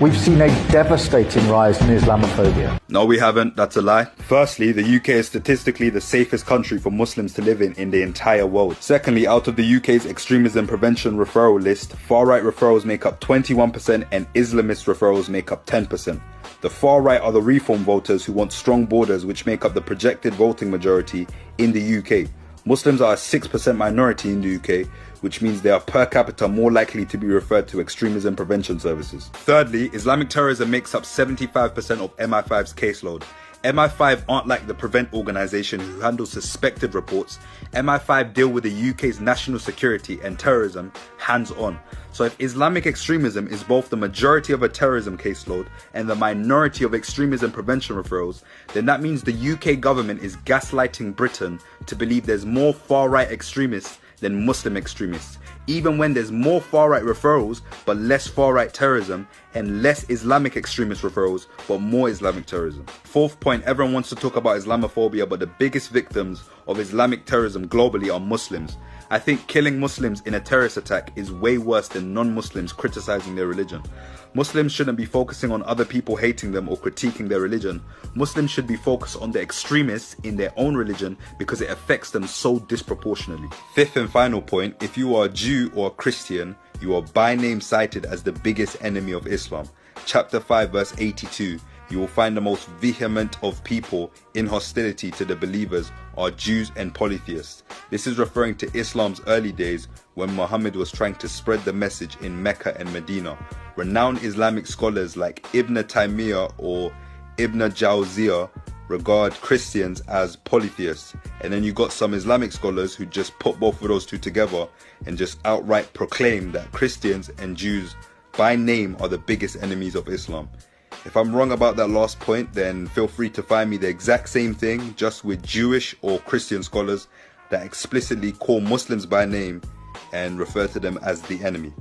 We've seen a devastating rise in Islamophobia. No, we haven't. That's a lie. Firstly, the UK is statistically the safest country for Muslims to live in the entire world. Secondly, out of the UK's extremism prevention referral list, far-right referrals make up 21% and Islamist referrals make up 10%. The far right are the reform voters who want strong borders, which make up the projected voting majority in the UK. Muslims are a 6% minority in the UK, which means they are per capita more likely to be referred to extremism prevention services. Thirdly, Islamic terrorism makes up 75% of MI5's caseload. MI5 aren't like the Prevent organisation who handles suspected reports. MI5 deal with the UK's national security and terrorism hands-on. So if Islamic extremism is both the majority of a terrorism caseload and the minority of extremism prevention referrals, then that means the UK government is gaslighting Britain to believe there's more far-right extremists than Muslim extremists, even when there's more far-right referrals but less far-right terrorism, and less Islamic extremist referrals but more Islamic terrorism. Fourth point, everyone wants to talk about Islamophobia, but the biggest victims of Islamic terrorism globally are Muslims. I think killing Muslims in a terrorist attack is way worse than non-Muslims criticizing their religion. Muslims shouldn't be focusing on other people hating them or critiquing their religion. Muslims should be focused on the extremists in their own religion because it affects them so disproportionately. Fifth and final point, if you are a Jew or a Christian, you are by name cited as the biggest enemy of Islam. Chapter 5 verse 82, you will find the most vehement of people in hostility to the believers are Jews and polytheists. This is referring to Islam's early days when Muhammad was trying to spread the message in Mecca and Medina. Renowned Islamic scholars like Ibn Taymiyyah or Ibn Jawziyah regard Christians as polytheists, and then you got some Islamic scholars who just put both of those two together and just outright proclaim that Christians and Jews by name are the biggest enemies of Islam. If I'm wrong about that last point, then feel free to find me the exact same thing, just with Jewish or Christian scholars that explicitly call Muslims by name and refer to them as the enemy.